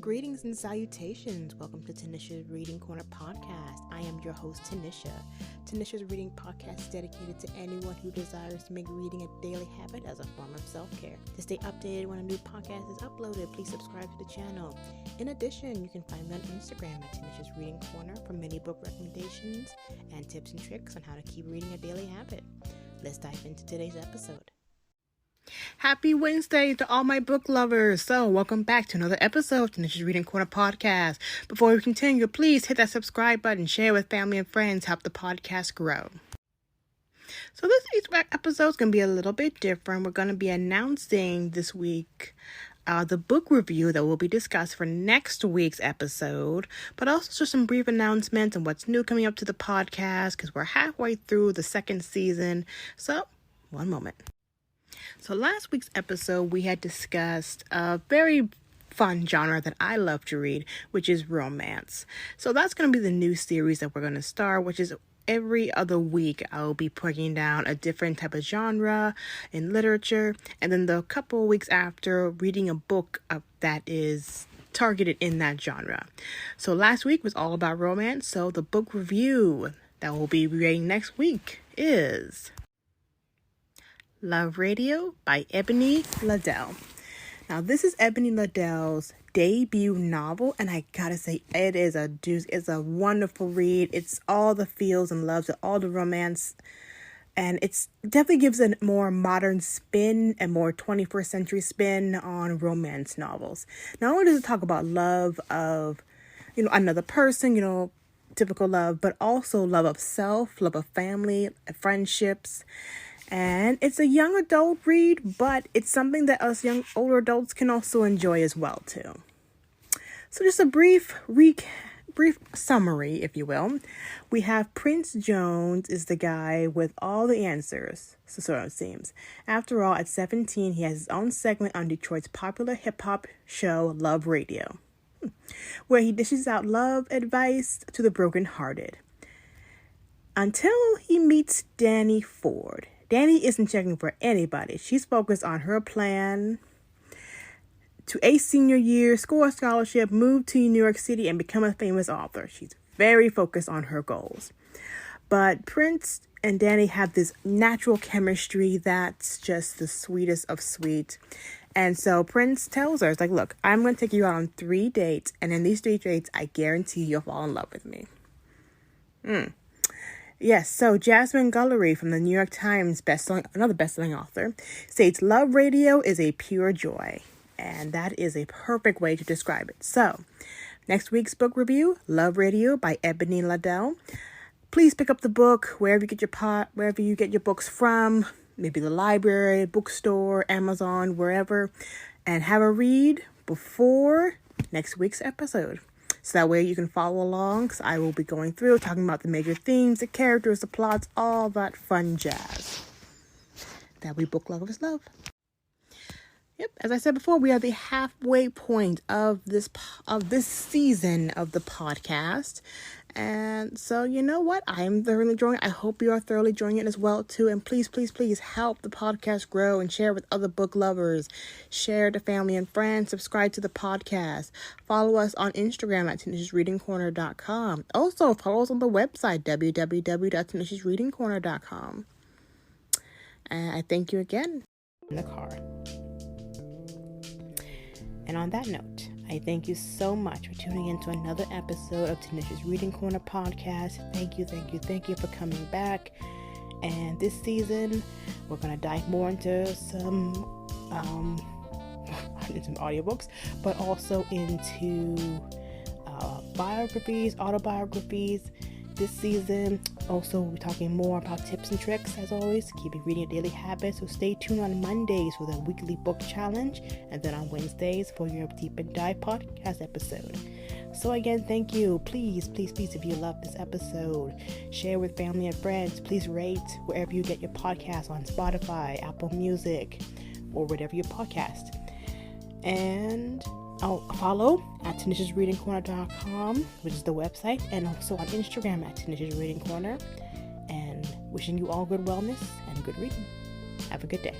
Greetings and salutations. Welcome to Tanisha's Reading Corner podcast. I am your host, Tanisha. Tanisha's Reading podcast is dedicated to anyone who desires to make reading a daily habit as a form of self-care. To stay updated when a new podcast is uploaded, please subscribe to the channel. In addition, you can find me on Instagram at Tanisha's Reading Corner for many book recommendations and tips and tricks on how to keep reading a daily habit. Let's dive into today's episode. Happy Wednesday to all my book lovers. So welcome back to another episode of Tanisha's Reading Corner podcast. Before we continue, please hit that subscribe button, share with family and friends, help the podcast grow. So this episode is going to be a little bit different. We're going to be announcing this week the book review that will be discussed for next week's episode, but also just some brief announcements and what's new coming up to the podcast because we're halfway through the second season. So one moment. So last week's episode, we had discussed a very fun genre that I love to read, which is romance. So that's going to be the new series that we're going to start, which is every other week I'll be putting down a different type of genre in literature. And then the couple of weeks after, reading a book that is targeted in that genre. So last week was all about romance. So the book review that we'll be reading next week is Love Radio by Ebony Ladell. Now, this is Ebony Ladell's debut novel, and I gotta say, it's a wonderful read. It's all the feels and loves, all the romance, and it definitely gives a more modern spin, a more 21st century spin on romance novels. Not only does it talk about love of, another person, typical love, but also love of self, love of family, friendships. And it's a young adult read, but it's something that us older adults can also enjoy as well, too. So just a brief summary, if you will. We have Prince Jones is the guy with all the answers, so it seems. After all, at 17, he has his own segment on Detroit's popular hip-hop show, Love Radio, where he dishes out love advice to the brokenhearted. Until he meets Danny Ford. Danny isn't checking for anybody. She's focused on her plan to ace senior year, score a scholarship, move to New York City, and become a famous author. She's very focused on her goals. But Prince and Danny have this natural chemistry that's just the sweetest of sweet. And so Prince tells her, it's like, look, I'm going to take you out on 3 dates. And in these 3 dates, I guarantee you'll fall in love with me. Yes, so Jasmine Guillory from the New York Times, another best-selling author, states Love Radio is a pure joy. And that is a perfect way to describe it. So, next week's book review, Love Radio by Ebony Ladell. Please pick up the book wherever you get your books from, maybe the library, bookstore, Amazon, wherever, and have a read before next week's episode. So that way you can follow along. So I will be going through, talking about the major themes, the characters, the plots, all that fun jazz that we book lovers love. Yep, as I said before, we are the halfway point of this season of the podcast. And so, you know what? I am thoroughly enjoying it. I hope you are thoroughly enjoying it as well, too. And please, please, please help the podcast grow and share with other book lovers. Share to family and friends. Subscribe to the podcast. Follow us on Instagram at Tanisha'sReadingCorner.com. Also, follow us on the website, www.Tanisha'sReadingCorner.com. And I thank you again in the car. And on that note, I thank you so much for tuning in to another episode of Tanisha's Reading Corner podcast. Thank you for coming back. And this season, we're going to dive more into some audiobooks, but also into biographies, autobiographies. This season, also, we're talking more about tips and tricks, as always, keeping reading a daily habit. So stay tuned on Mondays for the weekly book challenge, and then on Wednesdays for your Deep and Dive podcast episode. So again, thank you. Please, please, please, if you love this episode, share with family and friends. Please rate wherever you get your podcast, on Spotify, Apple Music, or whatever your podcast. And follow at Tanisha'sReadingCorner.com, which is the website, and also on Instagram at Tanisha'sReadingCorner. Corner. And wishing you all good wellness and good reading. Have a good day.